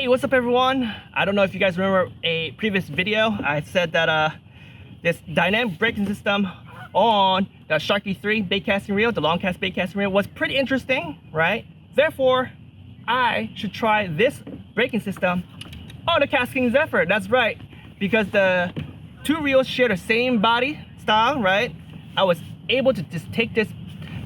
Hey, what's up everyone? I don't know if you guys remember a previous video. I said that this dynamic braking system on the Sharky 3 baitcasting reel, the long cast baitcasting reel, was pretty interesting, right? Therefore, I should try this braking system on the KastKing Zephyr. That's right, because the two reels share the same body style, right? I was able to just take this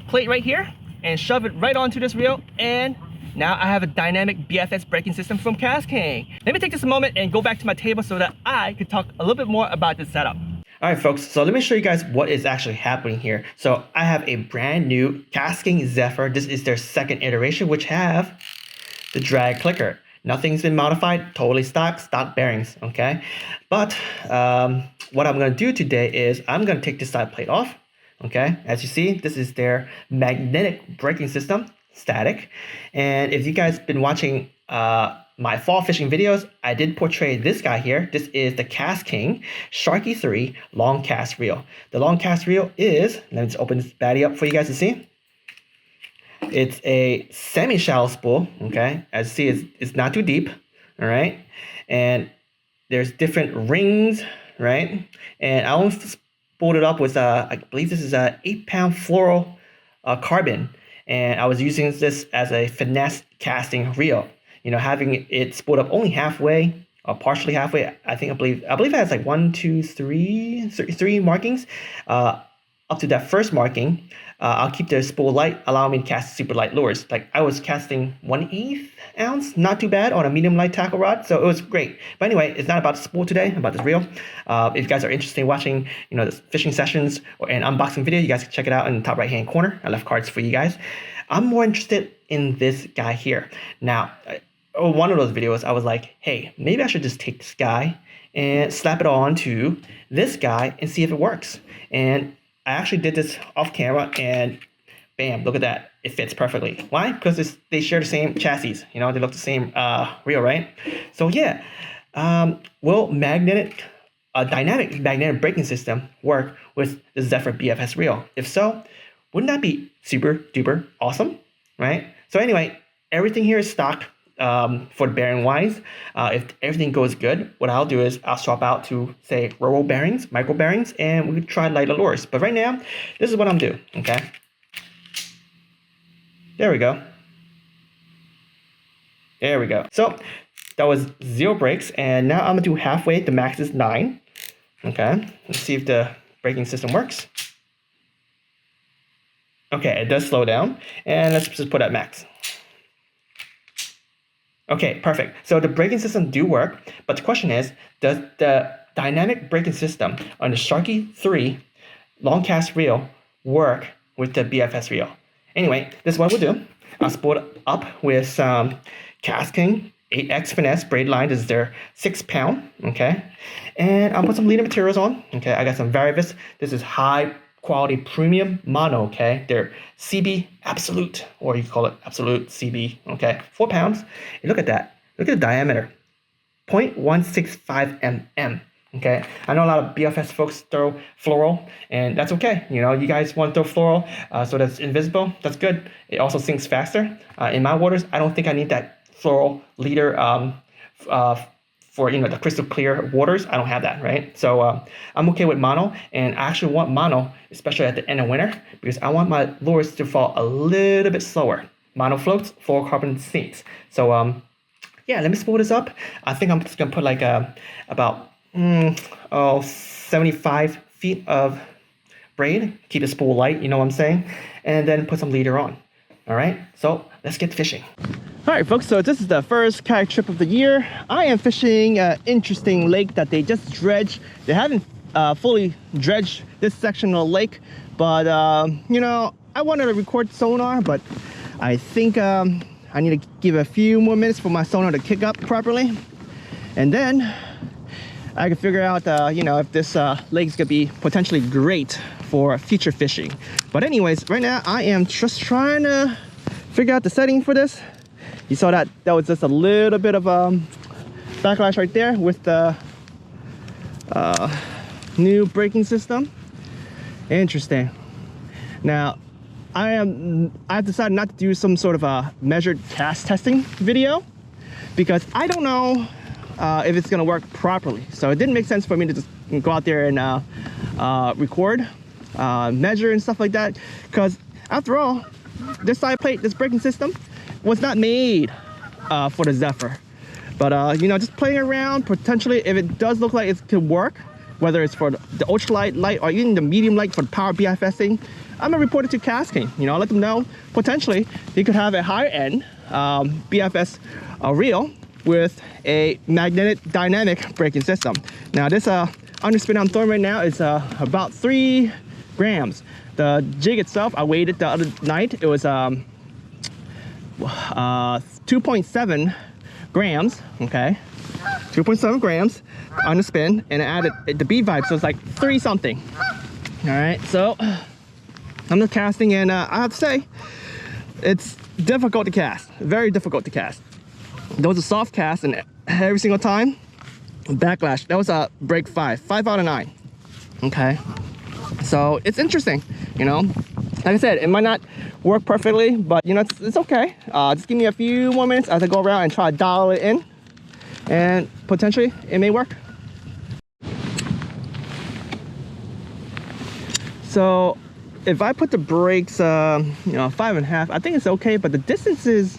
plate right here and shove it right onto this reel, and now I have a dynamic BFS braking system from KastKing. Let me take this a moment and go back to my table so that I could talk a little bit more about this setup. All right, folks, so let me show you guys what is actually happening here. So I have a brand new KastKing Zephyr. This is their second iteration, which have the drag clicker. Nothing's been modified, totally stock bearings, okay? But what I'm gonna do today is I'm gonna take this side plate off, okay? As you see, this is their magnetic braking system, static. And if you guys been watching my fall fishing videos, I did portray this guy here. This is the KastKing Sharky 3 long cast reel. The long cast reel is, let me just open this baddie up for you guys to see. It's a semi-shallow spool, okay? As you see, it's not too deep, all right? And there's different rings, right? And I only spooled it up with, I believe this is a 8-pound fluoro carbon. And I was using this as a finesse casting reel. You know, having it spooled up only halfway or partially halfway. I believe it has like 1, 2, 3 markings. Up to that first marking, I'll keep the spool light, allowing me to cast super light lures. Like I was casting 1/8 ounce, not too bad, on a medium light tackle rod, so it was great. But anyway, it's not about the spool today, about this reel. If you guys are interested in watching, you know, the fishing sessions or an unboxing video, you guys can check it out in the top right hand corner. I left cards for you guys. I'm more interested in this guy here. Now, one of those videos, I was like, hey, maybe I should just take this guy and slap it on to this guy and see if it works. And I actually did this off camera, and bam, look at that. It fits perfectly. Why? Because they share the same chassis. You know, they look the same reel, right? So yeah, will dynamic magnetic braking system work with the Zephyr BFS reel? If so, wouldn't that be super duper awesome, right? So anyway, everything here is stock. For the bearing wise, if everything goes good, what I'll do is I'll swap out to, say, raWr bearings, micro bearings, and we could try lighter lures. But right now, this is what I'm doing, okay? There we go. There we go. So that was 0 brakes, and now I'm gonna do halfway. The max is 9. Okay, let's see if the braking system works. Okay, it does slow down, and let's just put at max. Okay, perfect. So the braking system do work, but the question is, does the dynamic braking system on the Sharky 3 long cast reel work with the BFS reel? Anyway, this is what we'll do. I'll spool it up with some KastKing 8X Finesse braid line. This is their 6-pound, okay? And I'll put some leader materials on, okay? I got some Varivis. This is high quality premium mono, okay? They're CB Absolute, or you call it Absolute CB, okay? 4 pounds. And look at that. Look at the diameter. 0.165 mm, okay? I know a lot of BFS folks throw fluoro, and that's okay. You know, you guys want to throw fluoro, so that's invisible. That's good. It also sinks faster. In my waters, I don't think I need that fluoro leader for, you know, the crystal clear waters. I don't have that, right? So I'm okay with mono, and I actually want mono, especially at the end of winter, because I want my lures to fall a little bit slower. Mono floats, fluorocarbon sinks. So yeah, let me spool this up. I think I'm just gonna put like about 75 feet of braid, keep the spool light, you know what I'm saying, and then put some leader on. All right, so let's get fishing. All right, folks, so this is the first kayak trip of the year. I am fishing an interesting lake that they just dredged. They haven't fully dredged this section of the lake, but you know, I wanted to record sonar, but I think I need to give a few more minutes for my sonar to kick up properly, and then I can figure out you know, if this lake is gonna be potentially great for future fishing. But anyways, right now I am just trying to figure out the setting for this. You saw that was just a little bit of backlash right there with the new braking system. Interesting. Now I've decided not to do some sort of a measured cast testing video, because I don't know if it's gonna work properly. So it didn't make sense for me to just go out there and record, measure and stuff like that, because after all, this side plate, this braking system was not made for the Zephyr. But you know, just playing around, potentially if it does look like it could work, whether it's for the ultralight light or even the medium light for the power BFSing, I'm gonna report it to KastKing. You know, let them know potentially they could have a higher end BFS reel with a magnetic dynamic braking system. Now this underspin I'm throwing right now is about 3 grams. The jig itself, I weighed it the other night. It was 2.7 grams, okay? 2.7 grams on the spin, and I added the bead vibe, so it's like 3 something. All right, so I'm just casting, and I have to say, it's difficult to cast, very difficult to cast. There was a soft cast, and every single time, backlash. That was a break 5 out of 9, okay? So it's interesting, you know. Like I said, it might not work perfectly, but you know, it's okay. Just give me a few more minutes as I go around and try to dial it in, and potentially it may work. So if I put the brakes, you know, 5.5, I think it's okay, but the distance is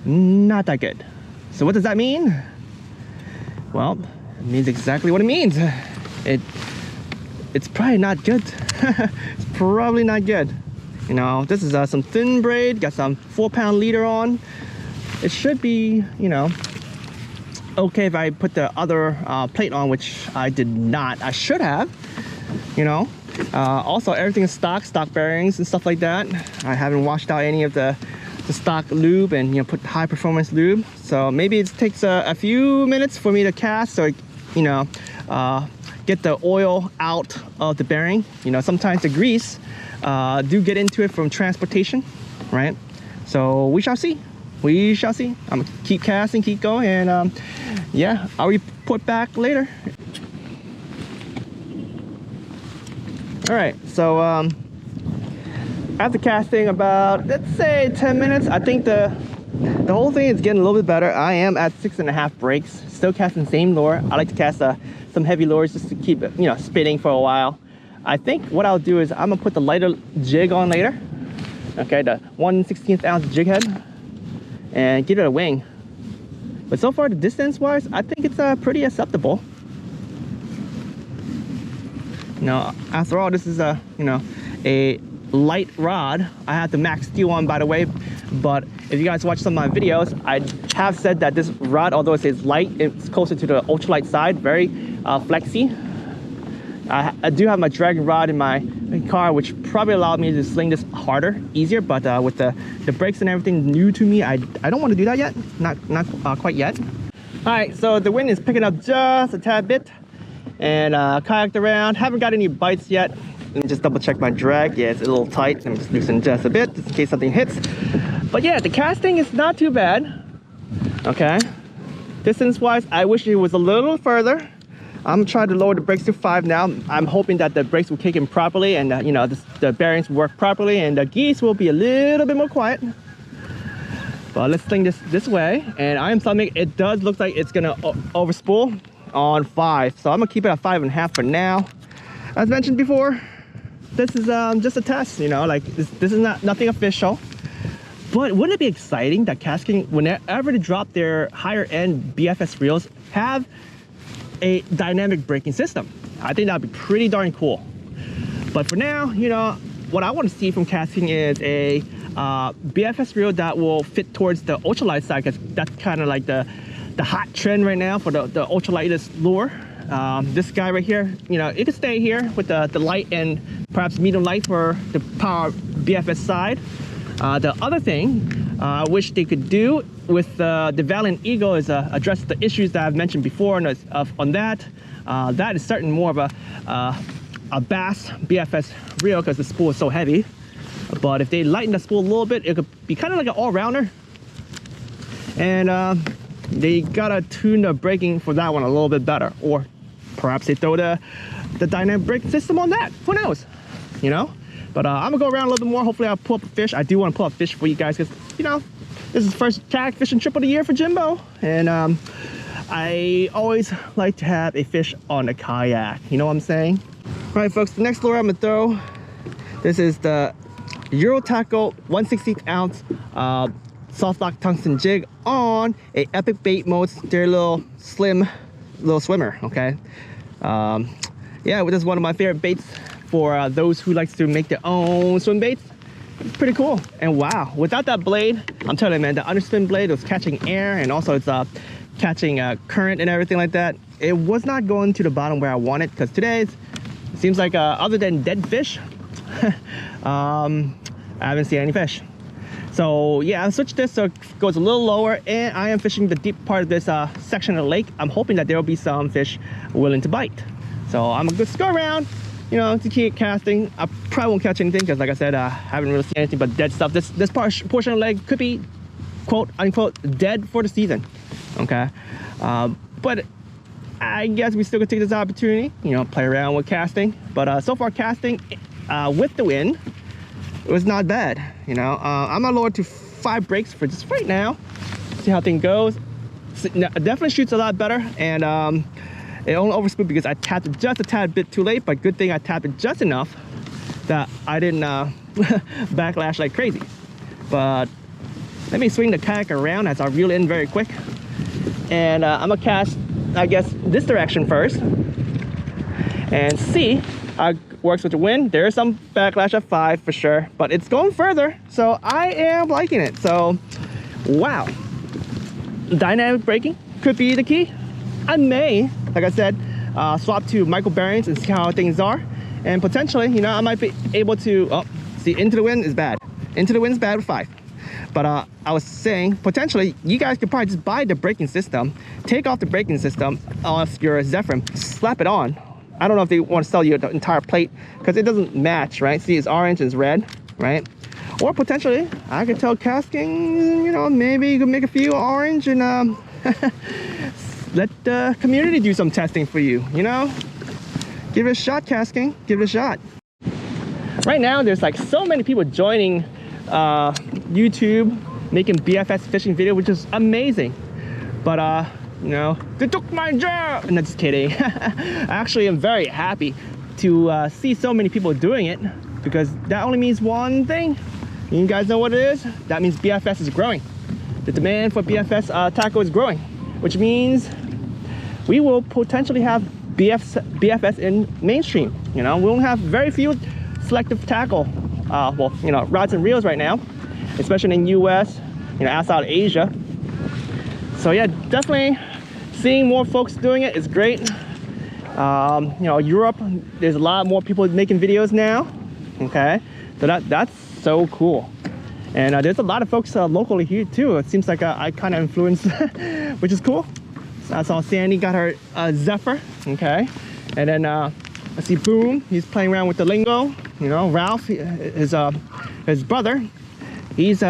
not that good. So what does that mean? Well, it means exactly what it means. It's probably not good. It's probably not good. You know, this is some thin braid, got some 4-pound leader on. It should be, you know, okay if I put the other plate on, which I did not. I should have, you know. Also, everything is stock bearings and stuff like that. I haven't washed out any of the stock lube and, you know, put high performance lube. So maybe it takes a few minutes for me to cast, so, you know, get the oil out of the bearing. You know, sometimes the grease do get into it from transportation, right? So we shall see. We shall see. I'm gonna keep casting, keep going, and yeah, I'll report back later. All right, so after casting about, let's say 10 minutes, I think the whole thing is getting a little bit better. I am at 6.5 breaks, still casting the same lure. I like to cast some heavy lures just to keep it, you know, spinning for a while. I think what I'll do is I'm gonna put the lighter jig on later. Okay, the 1/16 ounce jig head, and give it a wing. But so far, the distance wise, I think it's pretty acceptable. You know, after all, this is you know, a light rod. I have the max steel on, by the way, but if you guys watch some of my videos, I have said that this rod, although it says light, it's closer to the ultralight side, very flexy. I do have my dragon rod in my car, which probably allowed me to sling this harder, easier, but with the brakes and everything new to me, I don't want to do that yet, not quite yet. All right, so the wind is picking up just a tad bit, and kayaked around, haven't got any bites yet. Let me just double check my drag. Yeah, it's a little tight. Let me just loosen just a bit, just in case something hits. But yeah, the casting is not too bad. Okay, distance wise, I wish it was a little further. I'm trying to lower the brakes to 5 now. I'm hoping that the brakes will kick in properly, and you know, the bearings will work properly, and the geese will be a little bit more quiet. But let's sling this way, and I am thumbing. It does look like it's gonna overspool on 5, so I'm gonna keep it at 5.5 for now. As mentioned before, this is just a test. You know, like this is nothing official. But wouldn't it be exciting that KastKing, whenever they drop their higher end BFS reels, have a dynamic braking system? I think that'd be pretty darn cool. But for now, you know, what I want to see from KastKing is a BFS reel that will fit towards the ultralight side, because that's kind of like the hot trend right now for the ultralightest lure. This guy right here, you know, it can stay here with the light and perhaps medium light for the power BFS side. The other thing I wish they could do with the Valiant Eagle is address the issues that I've mentioned before on that. That is certainly more of a bass BFS reel because the spool is so heavy. But if they lighten the spool a little bit, it could be kind of like an all-rounder. And they gotta tune the braking for that one a little bit better, or perhaps they throw the dynamic braking system on that. Who knows? You know. But I'm gonna go around a little bit more. Hopefully I'll pull up a fish. I do want to pull up fish for you guys because, you know, This is the first tag fishing trip of the year for Jimbo, and I always like to have a fish on a kayak. You know what I'm saying? All right, folks. The next lure I'm gonna throw. This is the Euro Tackle 1/16 ounce soft lock tungsten jig on a Epic Bait Modes. Their little slim little swimmer. Okay. Yeah, this is one of my favorite baits for those who likes to make their own swim baits. It's pretty cool. And wow, without that blade, I'm telling you, man, the underspin blade was catching air, and also it's catching current and everything like that. It was not going to the bottom where I wanted, because today it seems like other than dead fish, I haven't seen any fish. So yeah, I switched this so it goes a little lower, and I am fishing the deep part of this section of the lake. I'm hoping that there will be some fish willing to bite. So I'm gonna just go around, you know, to keep casting. I probably won't catch anything because, like I said, I haven't really seen anything but dead stuff. This portion of the lake could be quote unquote dead for the season. Okay, but I guess we still could take this opportunity, you know, play around with casting. But so far, casting with the wind, it was not bad. You know, I'm gonna lower to 5 breaks for just right now. See how things goes. It definitely shoots a lot better, and it only overspooled because I tapped it just a tad bit too late. But good thing I tapped it just enough that I didn't backlash like crazy. But let me swing the kayak around as I reel in very quick, and I'm gonna cast, I guess, this direction first and see how it works with the wind. There is some backlash at 5 for sure, but it's going further, so I am liking it. So wow, dynamic braking could be the key. I may, like I said, swap to micro bearings and see how things are, and potentially, you know, I might be able to, oh, see, into the wind is bad. Into the wind is bad with 5. But I was saying, potentially, you guys could probably just buy the braking system, take off the braking system off your Zephyr, slap it on. I don't know if they want to sell you the entire plate because it doesn't match, right? See, it's orange and it's red, right? Or potentially, I could tell KastKing, you know, maybe you could make a few orange and let the community do some testing for you, you know? Give it a shot, KastKing. Give it a shot. Right now, there's like so many people joining YouTube, making BFS fishing video, which is amazing. But you know, they took my job. No, just kidding. I actually am very happy to see so many people doing it, because that only means one thing. You guys know what it is? That means BFS is growing. The demand for BFS tackle is growing, which means we will potentially have BFS in mainstream. You know, we won't have very few selective tackle, well, you know, rods and reels right now, especially in US, you know, outside Asia. So yeah, definitely seeing more folks doing it is great. You know, Europe, there's a lot more people making videos now. Okay, so that's so cool. And there's a lot of folks locally here too. It seems like I kind of influenced, which is cool. So I saw Sandy got her Zephyr, okay, and then let's see, Boom, he's playing around with the lingo. You know, Ralph, his brother, he's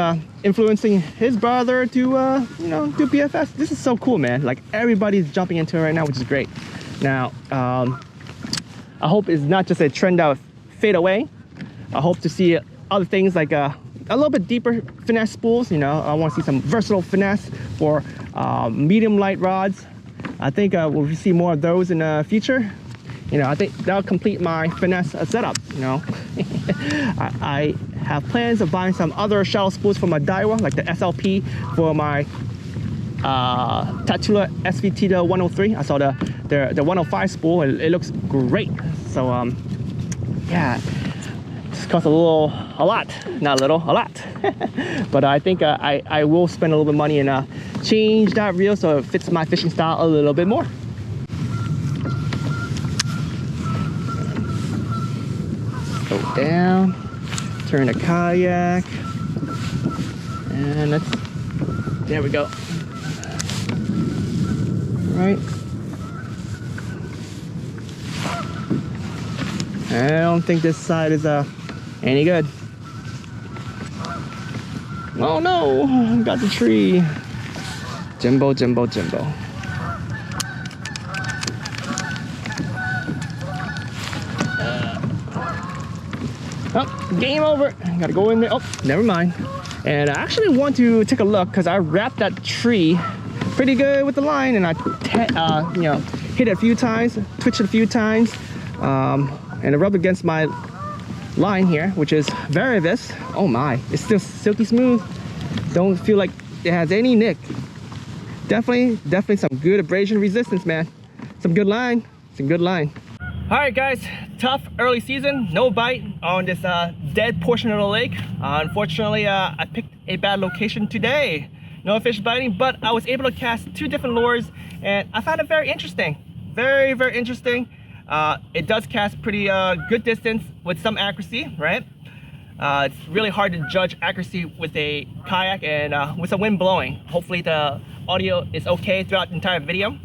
influencing his brother to you know, do BFS. This is so cool, man. Like, everybody's jumping into it right now, which is great. Now I hope it's not just a trend that will fade away. I hope to see other things like a little bit deeper finesse spools. You know, I want to see some versatile finesse for medium light rods. I think we'll see more of those in the future. You know, I think that'll complete my finesse setup. You know, I have plans of buying some other shallow spools for my Daiwa, like the SLP for my Tatula SVT to 103. I saw the 105 spool. It looks great. So yeah, this costs a lot, not a little, a lot. But I think I will spend a little bit of money and change that reel so it fits my fishing style a little bit more. Go down, turn the kayak, and there we go. Right. I don't think this side is any good. Oh no, got the tree. Jimbo. Oh, game over. Gotta go in there. Oh, never mind. And I actually want to take a look because I wrapped that tree pretty good with the line, and I you know, hit it a few times, twitched it a few times, and it rubbed against my line here, which is Varivis. Oh my, it's still silky smooth. Don't feel like it has any nick. Definitely some good abrasion resistance, man. Some good line, some good line. All right, guys, tough early season, no bite on this dead portion of the lake. Unfortunately, I picked a bad location today. No fish biting, but I was able to cast 2 different lures, and I found it very interesting. Very interesting. It does cast pretty good distance with some accuracy, right? It's really hard to judge accuracy with a kayak and with the wind blowing. Hopefully the audio is okay throughout the entire video.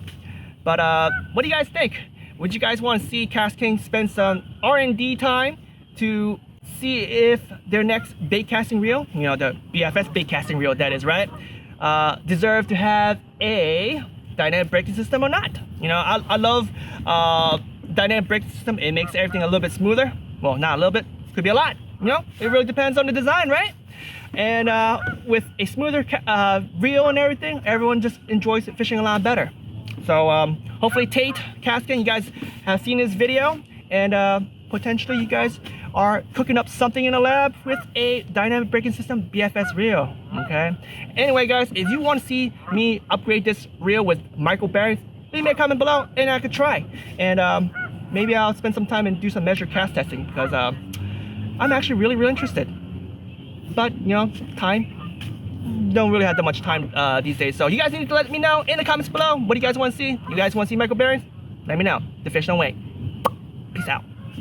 But what do you guys think? Would you guys want to see KastKing spend some R&D time to see if their next bait casting reel, you know, the BFS bait casting reel that is, right, deserve to have a dynamic braking system or not? You know, I love dynamic braking system. It makes everything a little bit smoother. Well, not a little bit, could be a lot. You know, it really depends on the design, right? And with a smoother reel and everything, everyone just enjoys it fishing a lot better. So hopefully Tate, KastKing, you guys have seen this video, and potentially you guys are cooking up something in the lab with a dynamic braking system BFS reel. Okay. Anyway, guys, if you want to see me upgrade this reel with micro bearings, leave me a comment below and I could try. And maybe I'll spend some time and do some measured cast testing, because I'm actually really interested. But you know, time, don't really have that much time these days. So you guys need to let me know in the comments below. What do you guys want to see? You guys want to see micro bearings? Let me know. The fish don't wait.